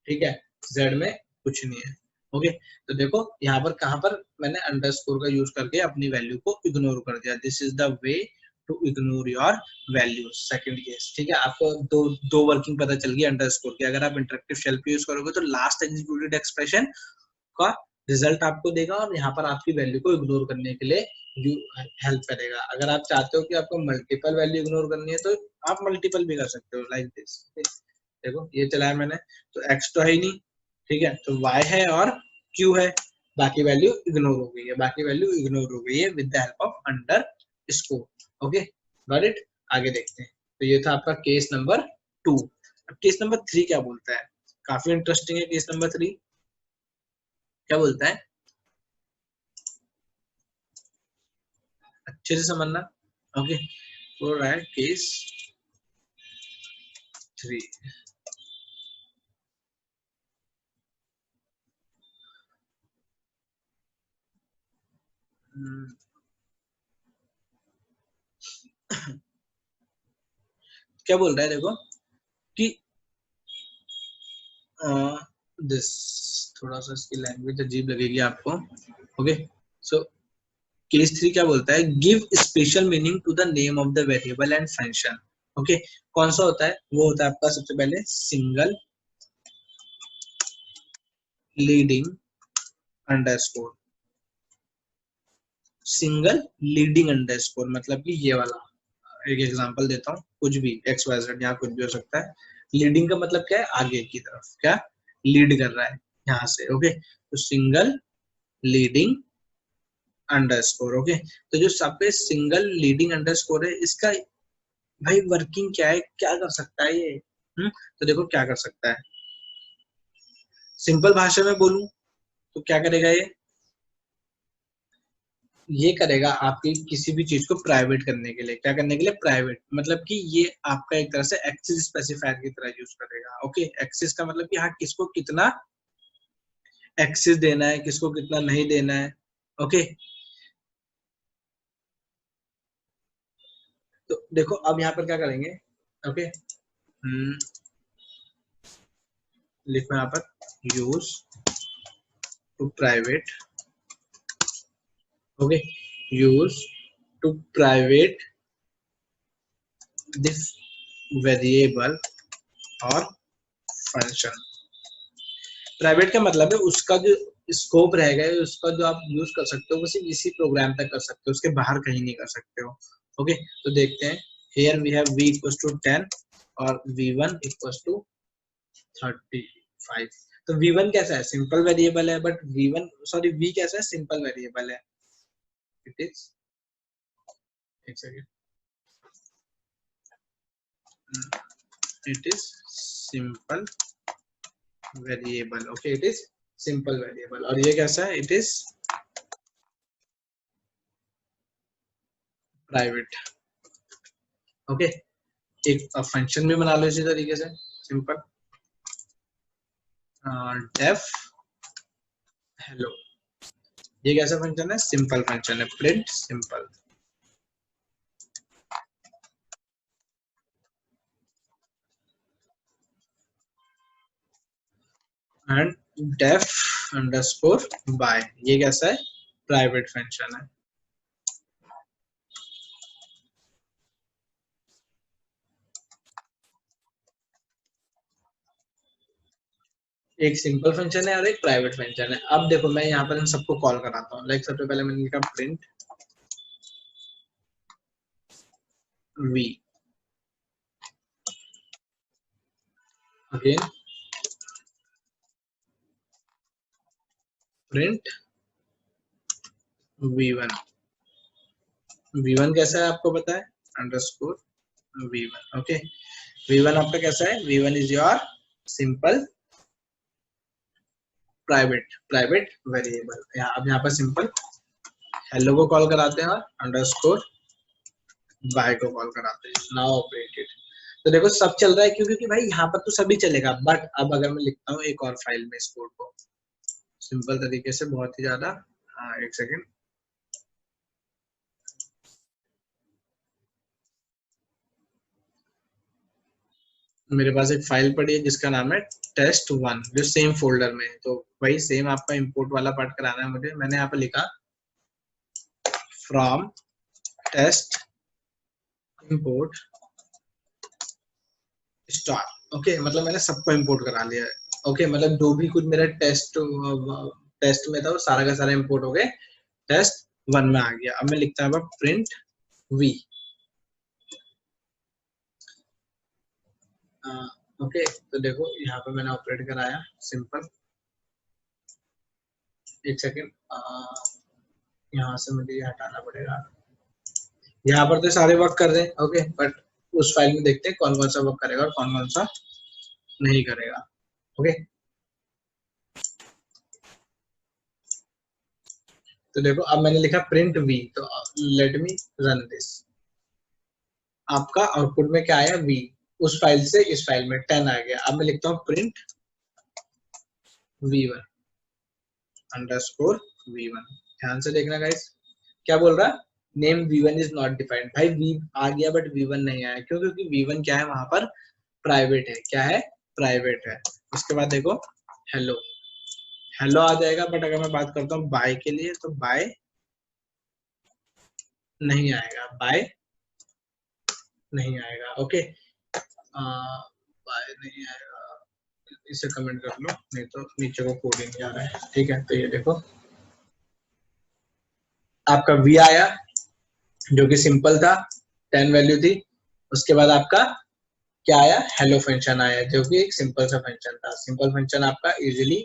ठीक है, Z में कुछ नहीं है। ओके, तो देखो यहाँ पर कहाँ पर मैंने अंडरस्कोर का यूज करके अपनी वैल्यू को इग्नोर कर दिया। This is the way to ignore your value. Second case, ठीक है, आपको दो वर्किंग पता चल गई अंडरस्कोर की। अगर आप इंटरेक्टिव शेल पे यूज करोगे तो लास्ट एग्जीक्यूटेड एक्सप्रेशन का रिजल्ट आपको देगा और यहाँ पर आपकी वैल्यू को इग्नोर करने के लिए हेल्प करेगा। अगर आप चाहते हो कि आपको मल्टीपल वैल्यू इग्नोर करनी है तो आप मल्टीपल भी कर सकते हो, लाइक दिस। देखो ये चलाया मैंने, तो x तो है ही नहीं, ठीक है, तो y है और q है, बाकी वैल्यू इग्नोर हो गई है, बाकी वैल्यू इग्नोर हो गई है with the help of under score. Okay, got it. आगे देखते हैं। तो ये था आपका केस नंबर 2। अब केस नंबर 3 क्या बोलता है, काफी इंटरेस्टिंग है केस नंबर 3। क्या बोलता है, अच्छे से समझना। ओके, बोल रहा है केस 3। क्या बोल रहा है देखो कि दिस, थोड़ा सा इसकी लैंग्वेज अजीब लगेगी आपको। ओके, सो केस 3 क्या बोलता है, give special meaning to the name of the variable and function. Okay, कौन सा होता है, वो होता है आपका सबसे पहले single leading underscore. Single leading underscore मतलब कि ये वाला, एक एग्जांपल देता हूँ, कुछ भी एक्स वाई जेड यहाँ कुछ भी हो सकता है। लीडिंग का मतलब क्या है, आगे की तरफ, क्या लीड कर रहा है यहाँ से। ओके, तो सिंगल लीडिंग अंडरस्कोर। ओके, तो जो सब पे सिंगल लीडिंग अंडरस्कोर है, इसका भाई वर्किंग क्या है, क्या कर सकता है ये। तो देखो क्या कर सकता है, सिंपल भाषा में बोलूं तो क्या करेगा ये करेगा आपकी किसी भी चीज को प्राइवेट करने के लिए। क्या करने के लिए, प्राइवेट, मतलब कि ये आपका एक तरह से एक्सेस स्पेसिफायर की तरह यूज करेगा। ओके, एक्सेस का मतलब कि हाँ किसको कितना एक्सेस देना है, किसको कितना नहीं देना है। ओके, तो देखो अब यहाँ पर क्या करेंगे। ओके, लिखो यहाँ पर use to private. Okay, use to private this variable और फंक्शन। प्राइवेट का मतलब है उसका जो स्कोप रहेगा, उसका जो आप यूज कर सकते हो वो सिर्फ इसी प्रोग्राम तक कर सकते हो, उसके बाहर कहीं नहीं कर सकते हो। ओके, तो देखते हैं। Here we have v equals to 10 और v1 इक्वल्स टू 35। तो v1 कैसा है, सिंपल वेरिएबल है, बट v1 सॉरी v कैसा है, सिंपल वेरिएबल है। इट इज, एक second, it is simple variable. Okay, it is simple variable. और ये कैसा है, इट इज प्राइवेट। ओके, एक फंक्शन भी बना लो इसी तरीके से, सिंपल डेफ हेलो। ये कैसा फंक्शन है, सिंपल फंक्शन है, print simple. And def underscore by, ये कैसा है, प्राइवेट फंक्शन है। एक सिंपल फंक्शन है और एक प्राइवेट फंक्शन है। अब देखो मैं यहाँ पर इन सबको कॉल कराता हूँ। लाइक सबसे पहले मैंने लिखा print we, again print v1। v1 कैसा है आपको पता है, अंडरस्कोर v1। ओके, v1 आपका कैसा है, v1 is your simple private variable. अब यहाँ पर सिंपल हेलो को कॉल कराते हैं और अंडरस्कोर बाय को कॉल कराते हैं, नाउ ऑपरेटेड। तो देखो सब चल रहा है, क्यों, क्योंकि भाई यहाँ पर तो सभी चलेगा। बट अब अगर मैं लिखता हूँ एक और फाइल में इस कोड को सिंपल तरीके से, बहुत ही ज्यादा, एक सेकेंड, मेरे पास एक फाइल पड़ी है जिसका नाम है test1 जो सेम फोल्डर में है, तो वही सेम आपका इंपोर्ट वाला पार्ट कराना है मुझे। मैंने यहाँ पे लिखा from test import star. Okay, मतलब मैंने सबको इंपोर्ट करा लिया है। ओके, मतलब जो भी कुछ मेरा टेस्ट में था वो सारा का सारा इंपोर्ट हो गया, टेस्ट वन में आ गया। अब मैं लिखता हूँ प्रिंट वी। ओके, तो देखो यहाँ पे मैंने ऑपरेट कराया सिंपल। एक सेकेंड, यहाँ से मुझे ये हटाना पड़ेगा। यहाँ पर तो सारे वर्क कर रहे हैं, ओके, बट उस फाइल में देखते हैं कौन कौन सा वर्क करेगा और कौन कौन सा नहीं करेगा। ओके, तो देखो अब मैंने लिखा प्रिंट वी, तो लेट मी रन दिस। आपका आउटपुट में क्या आया, वी। उस फाइल से इस फाइल में 10 आ गया। अब मैं लिखता हूँ प्रिंट v1 अंडरस्कोर v1। ध्यान से देखना गाइस, क्या बोल रहा है, name v1 is not defined. भाई v आ गया बट v1 नहीं आया, क्यों? क्योंकि v1 क्या है, वहां पर प्राइवेट है। क्या है, प्राइवेट है। उसके बाद देखो हेलो, हेलो आ जाएगा, बट अगर मैं बात करता हूँ बाय के लिए तो बाय नहीं आएगा, बाय नहीं आएगा। ओके, बाय नहीं आएगा, इसे कमेंट कर लो, नहीं तो नीचे को कोडिंग जा रहा है। ठीक है, तो ये देखो आपका वी आया जो कि सिंपल था, 10 वैल्यू थी। उसके बाद आपका क्या आया, हेलो फंक्शन आया जो कि एक सिंपल सा फंक्शन था। सिंपल फंक्शन आपका इजीली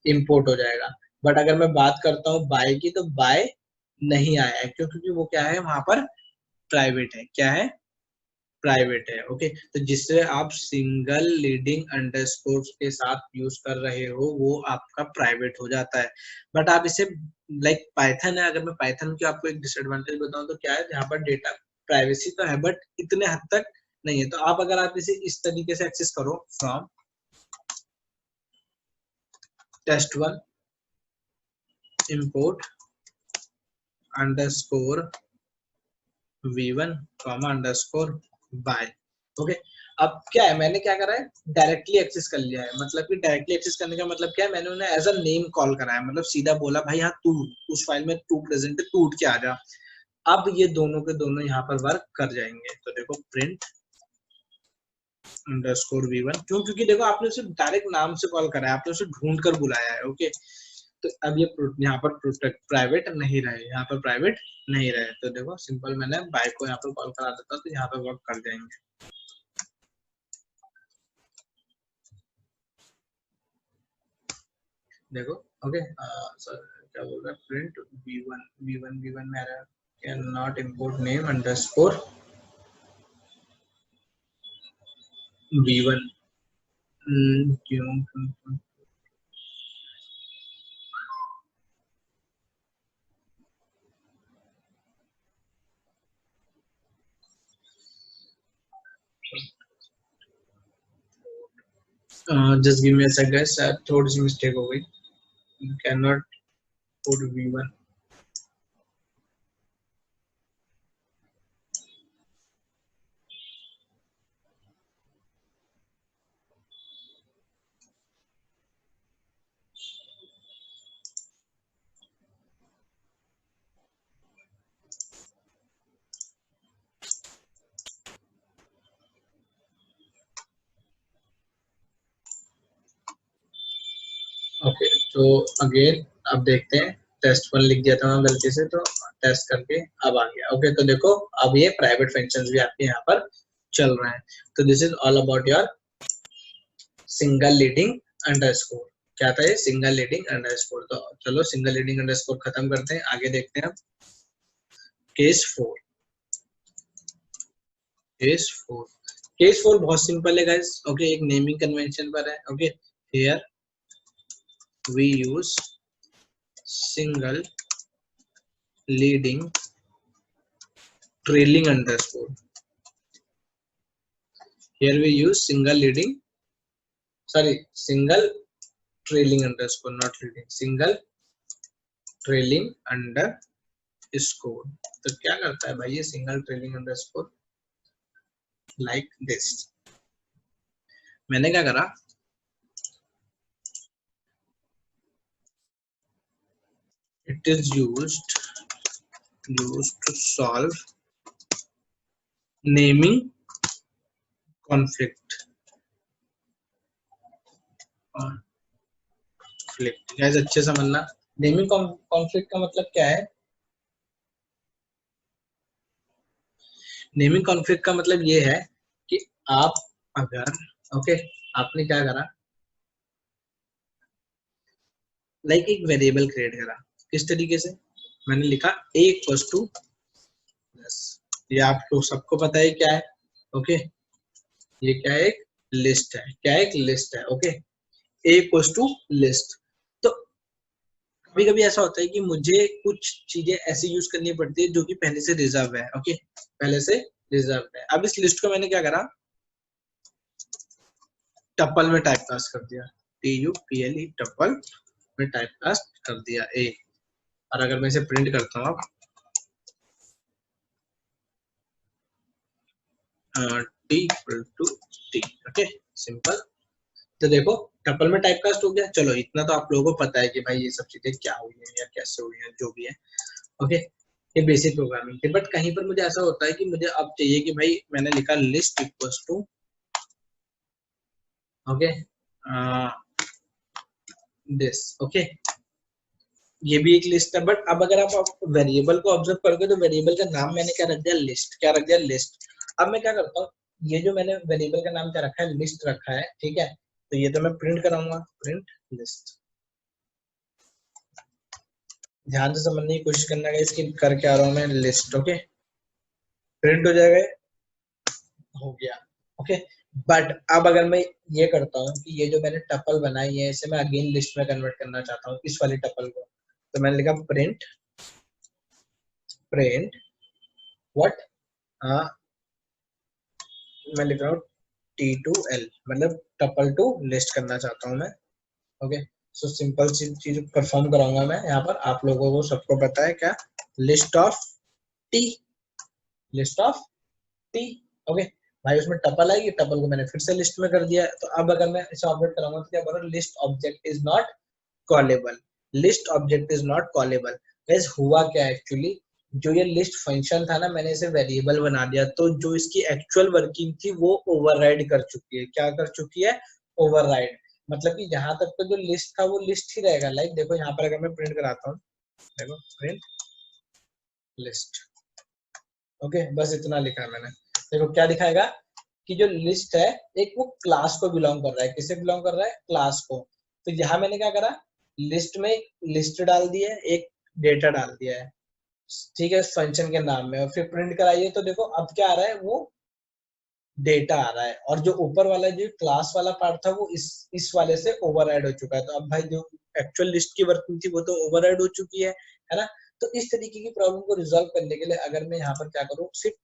इंपोर्ट हो जाएगा। बट अगर मैं बात करता हूँ बाय की, तो बाय नहीं आया है, क्यों? क्योंकि वो क्या है, वहां पर प्राइवेट है। क्या है, प्राइवेट है। ओके, तो जिससे आप सिंगल लीडिंग अंडरस्कोर के साथ यूज कर रहे हो वो आपका प्राइवेट हो जाता है। बट आप इसे लाइक पाइथन है, अगर मैं पाइथन की आपको एक डिसएडवांटेज बताऊं तो क्या है, यहाँ पर डेटा प्राइवेसी तो है बट इतने हद तक नहीं है। तो आप अगर आप इसे इस तरीके से एक्सेस करो, from test1 import underscore v1 underscore by. Okay, अब क्या है, मैंने क्या करा है, डायरेक्टली एक्सेस कर लिया है। मतलब कि डायरेक्टली एक्सेस करने का मतलब क्या है, मैंने उन्हें एज अ नेम कॉल करा है। मतलब सीधा बोला भाई हाँ तू उस फाइल में तू प्रेजेंट है, तू उठ के आ जा। अब ये दोनों के दोनों यहाँ पर वर्क कर जाएंगे। तो देखो प्रिंट अंडरस्कोर v1, क्यों? क्योंकि देखो आपने उसे डायरेक्ट नाम से कॉल करा है, आपने उसे ढूंढ कर बुलाया है। ओके, तो अब ये यहाँ पर प्राइवेट नहीं रहे, यहाँ पर प्राइवेट नहीं रहे। तो देखो सिंपल मैंने बाइक को यहाँ पर कॉल करा देता तो यहाँ पर वर्क कर जाएंगे। देखो ओके, सर क्या बोल रहा है, प्रिंट v1 में आ रहा है, can not import name underscore v1। क्यों? Just give me a second guys, थोड़ी सी मिस्टेक हो गई, can not put v1। Okay, तो अगेन अब देखते हैं, test1 लिख दिया था मैं गलती से, तो टेस्ट करके अब आ गया। ओके, तो देखो अब ये प्राइवेट फंक्शंस भी आपके यहाँ पर चल रहे हैं। तो this is all about your single leading underscore. क्या था ये, सिंगल लीडिंग अंडरस्कोर। तो चलो सिंगल लीडिंग अंडरस्कोर खत्म करते हैं, आगे देखते हैं। केस 4, केस 4 बहुत सिंपल है गाइस। ओके, एक नेमिंग कन्वेंशन पर है। Okay, here we use single leading trailing underscore. Here we use single trailing underscore, not leading, single trailing underscore। तो क्या करता है भाई ये single trailing underscore, like this. मैंने क्या करा, it is used to solve naming conflict gas अच्छे समझना। नेमिंग कॉन्फ्लिक्ट का मतलब क्या है? नेमिंग कॉन्फ्लिक्ट का मतलब ये है कि आप अगर ओके आपने क्या करा, लाइक एक वेरिएबल क्रिएट करा। किस तरीके से? मैंने लिखा a इक्वल्स टू प्लस, ये आपको सबको पता है क्या है, ओके ये क्या है, एक लिस्ट है, क्या है, एक लिस्ट है, okay a equals to list. तो कभी कभी ऐसा होता है कि मुझे कुछ चीजें ऐसी यूज करनी पड़ती है जो कि पहले से रिजर्व है, ओके पहले से रिजर्व है। अब इस लिस्ट को मैंने क्या करा, टपल में टाइप कास्ट कर दिया, TUPLE टपल में टाइप कास्ट कर दिया a। और अगर मैं इसे प्रिंट करता हूँ t equal to t, okay simple. तो देखो टपल में टाइप कास्ट हो गया। चलो इतना तो आप लोगों को पता है कि भाई ये सब चीजें क्या हुई है या कैसे हुई है, जो भी है, ओके ये बेसिक प्रोग्रामिंग थी। बट कहीं पर मुझे ऐसा होता है कि मुझे अब चाहिए कि भाई मैंने लिखा list equals to, okay this, okay ये भी एक लिस्ट है। बट अब अगर आप वेरिएबल को ऑब्जर्व करोगे तो वेरिएबल का नाम मैंने क्या रख दिया, लिस्ट। क्या रख दिया, लिस्ट। अब मैं क्या करता हूँ, ये जो मैंने वेरिएबल का नाम क्या रखा है, लिस्ट रखा है, ठीक है। तो ये तो मैं प्रिंट कराऊंगा, प्रिंट लिस्ट। ध्यान से समझने की कोशिश करना है इसकी, कर क्या रहा हूँ मैं, लिस्ट, ओके प्रिंट हो जाएगा, हो गया, ओके। बट अब अगर मैं ये करता हूँ कि ये जो मैंने टपल बनाई है इसे मैं अगेन लिस्ट में कन्वर्ट करना चाहता हूँ, इस वाली टपल को, तो मैंने लिखा प्रिंट प्रिंट व्हाट, मैं लिख रहा हूँ T2L, मतलब टपल टू लिस्ट करना चाहता हूँ मैं, ओके। सो सिंपल सी चीज परफॉर्म कराऊंगा मैं यहाँ पर, आप लोगों को सबको पता है क्या, list of T, list of T, okay भाई उसमें टपल आएगी, टपल को मैंने फिर से लिस्ट में कर दिया। तो अब अगर मैं इसे ऑपरेट कराऊंगा तो क्या बोल, list object is not callable, list object is not callable. Guys हुआ क्या एक्चुअली, जो ये लिस्ट फंक्शन था ना, मैंने इसे वेरिएबल बना दिया, तो जो इसकी एक्चुअल वर्किंग थी वो ओवरराइड कर चुकी है। क्या कर चुकी है, ओवरराइड। मतलब कि यहाँ तक तो जो लिस्ट था वो लिस्ट ही रहेगा। लाइक देखो यहाँ पर अगर मैं प्रिंट कराता हूँ, देखो प्रिंट लिस्ट, ओके बस इतना लिखा है मैंने। देखो क्या दिखाएगा कि जो लिस्ट है एक वो क्लास को बिलोंग कर रहा है। किसे बिलोंग कर रहा है, क्लास को। तो यहाँ मैंने क्या करा, लिस्ट में लिस्ट डाल दिया है, एक डेटा डाल दिया है, ठीक है फंक्शन के नाम में, और फिर प्रिंट कराइए तो देखो अब क्या आ रहा है, वो डेटा आ रहा है। और जो ऊपर वाला जो क्लास वाला पार्ट था वो इस वाले से ओवरराइड हो चुका है। तो अब भाई जो एक्चुअल लिस्ट की वर्किंग थी वो तो ओवरराइड हो चुकी है ना। तो इस तरीके की प्रॉब्लम को रिजॉल्व करने के लिए अगर मैं यहाँ पर क्या करूँ, सिर्फ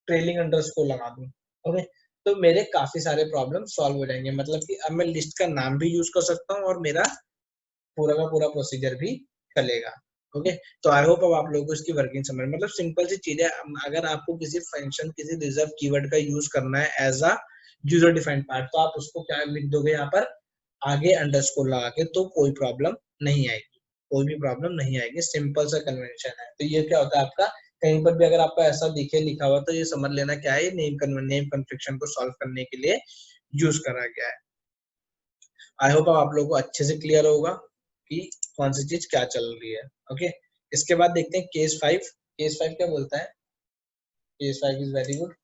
ट्रेलिंग अंडरस्कोर लगा दूं, ओके तो मेरे काफी सारे प्रॉब्लम सॉल्व हो जाएंगे। मतलब कि अब मैं लिस्ट का नाम भी यूज कर सकता हूँ और मेरा पूरा का पूरा प्रोसीजर भी चलेगा, ओके। तो आई होप अब आप लोगों को इसकी वर्किंग समझ, मतलब सिंपल सी चीज है। अगर आपको किसी फंक्शन, किसी रिजर्व कीवर्ड का यूज करना है as a user defined part, तो आप उसको क्या लिख दोगे यहाँ पर, आगे अंडरस्कोर लगा के, तो कोई प्रॉब्लम नहीं आएगी, कोई भी प्रॉब्लम नहीं आएगी। सिंपल सा कन्वेंशन है। तो ये क्या होता है आपका, कहीं पर भी अगर आपको ऐसा दिखे लिखा हुआ तो ये समझ लेना क्या है, नेम कन्फ्लिक्शन को सॉल्व करने के लिए यूज करा गया है। आई होप अब आप लोगों को अच्छे से क्लियर होगा कि कौन सी चीज क्या चल रही है, ओके। इसके बाद देखते हैं केस 5। केस 5 क्या बोलता है, केस 5 इज वेरी गुड,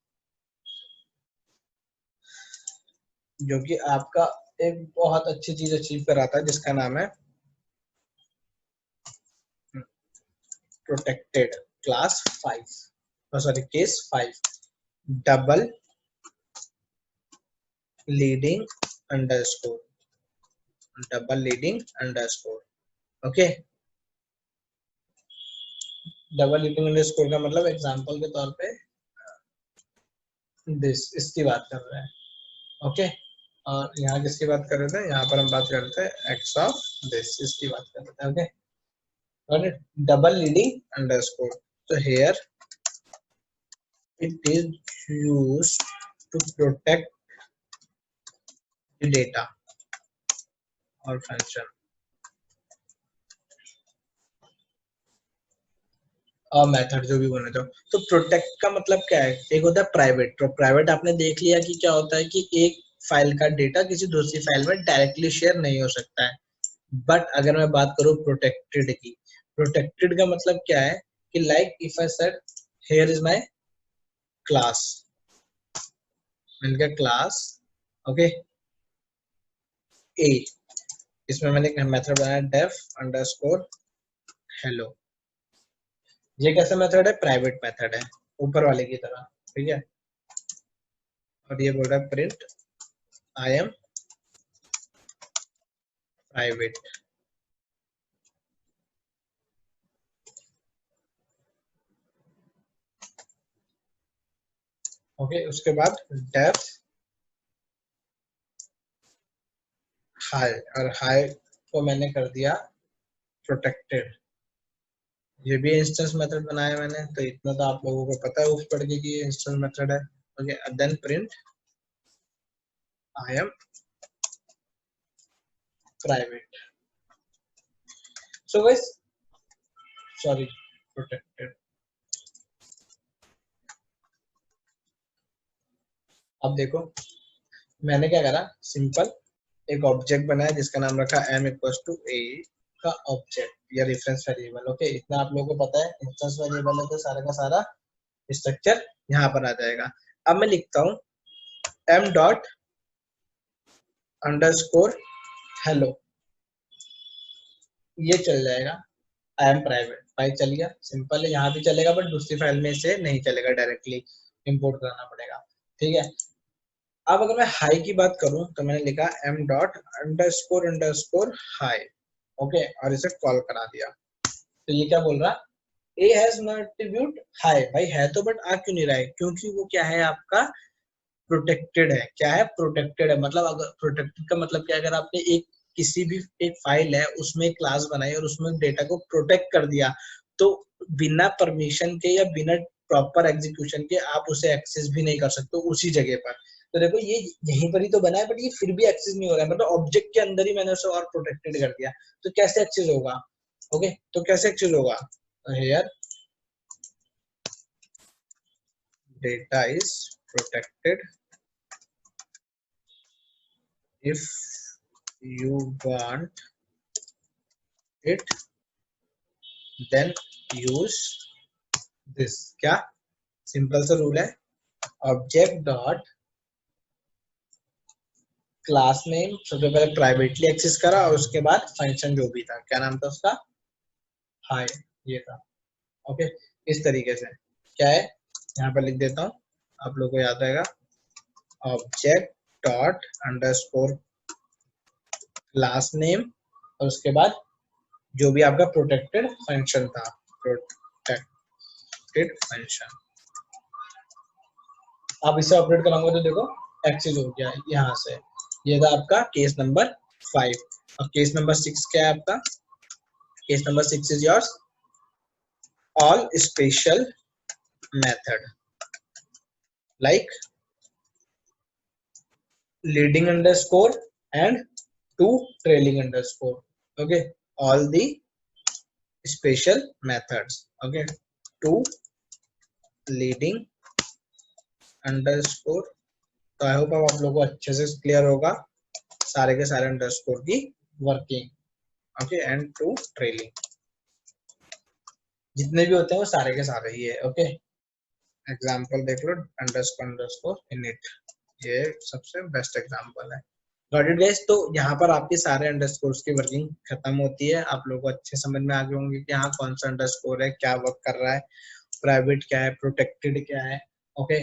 जो कि आपका एक बहुत अच्छी चीज अचीव कराता है जिसका नाम है protected class 5, sorry case 5, double leading underscore, double leading underscore, okay. Double leading underscore का मतलब एग्जांपल के तौर पे दिस, इसकी बात कर रहे हैं, ओके। और यहाँ किसकी बात कर रहे थे, यहाँ पर हम बात करते हैं एक्स ऑफ दिस, इसकी बात कर रहे थे, ओके। और डबल लीडिंग अंडरस्कोर, तो here it is used to protect data और फंक्शन और मेथड जो भी बोले तो प्रोटेक्ट का मतलब क्या है? एक होता है प्राइवेट। तो प्राइवेट आपने देख लिया कि क्या होता है कि एक फाइल का डेटा किसी दूसरी फाइल में डायरेक्टली शेयर नहीं हो सकता है। बट अगर मैं बात करूं प्रोटेक्टेड की, प्रोटेक्टेड का मतलब क्या है कि like if I said here is my class, मैंने क्लास ओके ए, इसमें मैंने एक मेथड बनाया डेफ अंडरस्कोर हेलो। ये कैसा मेथड है? प्राइवेट मेथड है, ऊपर वाले की तरह, ठीक है। और ये बोल रहा है print I am private. Okay, उसके बाद डेफ हाई, और हाई को मैंने कर दिया प्रोटेक्टेड। ये भी इंस्टेंस मेथड बनाया मैंने, तो इतना तो आप लोगों को पता है उस पढ़ के कि ये इंस्टेंस मेथड है। Okay, then print I am private. So guys, sorry, protected. अब देखो मैंने क्या करा, सिंपल एक ऑब्जेक्ट बनाया जिसका नाम रखा m इक्वल्स टू a का ऑब्जेक्ट या रेफरेंस वेरिएबल। ओके, इतना आप लोगों को पता है, रेफरेंस वेरिएबल है तो सारा का सारा स्ट्रक्चर यहाँ पर आ जाएगा। अब मैं लिखता हूँ m डॉट अंडरस्कोर हेलो, ये चल जाएगा। आई एम प्राइवेट फाइल चल गया, सिंपल है, यहाँ भी चलेगा बट दूसरी फाइल में से नहीं चलेगा, डायरेक्टली इंपोर्ट करना पड़ेगा, ठीक है। अब अगर मैं हाई की बात करूं तो मैंने लिखा m dot underscore high, okay, और इसे कॉल करा दिया। तो ये क्या बोल रहा, a has no attribute hi. भाई है तो बट आ क्यों नहीं रहा है? क्योंकि वो क्या है आपका प्रोटेक्टेड है। क्या है? प्रोटेक्टेड है। मतलब अगर प्रोटेक्टेड का मतलब क्या है, अगर आपने एक किसी भी एक फाइल है उसमें एक क्लास बनाई और उसमें डेटा को प्रोटेक्ट कर दिया, तो बिना परमिशन के या बिना प्रॉपर एग्जीक्यूशन के आप उसे एक्सेस भी नहीं कर सकते उसी जगह पर। तो देखो ये यहीं पर ही तो बना है बट ये फिर भी एक्सेस नहीं हो रहा है, मतलब ऑब्जेक्ट के अंदर ही मैंने उसे और प्रोटेक्टेड कर दिया, तो कैसे एक्सेस होगा? ओके, तो कैसे एक्सेस होगा? Here data is protected if you want it then use this। क्या सिंपल सा रूल है, ऑब्जेक्ट डॉट क्लास नेम सबसे पहले प्राइवेटली एक्सेस करा और उसके बाद फंक्शन जो भी था, क्या नाम था उसका, हाई, ये था। ओके, इस तरीके से क्या है, यहाँ पर लिख देता हूँ, आप लोगों को याद आएगा, object dot underscore class name और उसके बाद जो भी आपका प्रोटेक्टेड फंक्शन था, प्रोटेक्टेड फंक्शन। आप इसे ऑपरेट कराऊंगा तो देखो एक्सेस हो गया यहाँ से। ये था आपका केस नंबर 5। अब केस नंबर 6 क्या है आपका? Case number 6 is yours all special method like leading underscore and to trailing underscore। okay, all the special methods। okay, to leading underscore, तो आई होप अब आप लोगों को अच्छे से क्लियर होगा सारे के सारे अंडरस्कोर की working. Okay, and two trailing, जितने भी होते हैं वो सारे के सारे ही है। ओके, एग्जांपल देख लो, अंडरस्कोर अंडरस्कोर इनिट, ये सबसे बेस्ट एग्जांपल है। Got it guys? तो यहाँ पर आपके सारे अंडरस्कोर्स की वर्किंग खत्म होती है। आप लोगों को अच्छे समझ में आ गए होंगे कि हाँ कौन सा अंडरस्कोर है, क्या वर्क कर रहा है, प्राइवेट क्या है, प्रोटेक्टेड क्या है। ओके,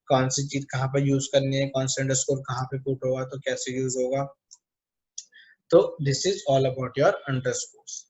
कौन सी चीज कहाँ पर यूज करनी है, कौन सा अंडरस्कोर कहाँ पे पुट होगा, तो कैसे यूज होगा। तो this is all about your underscores.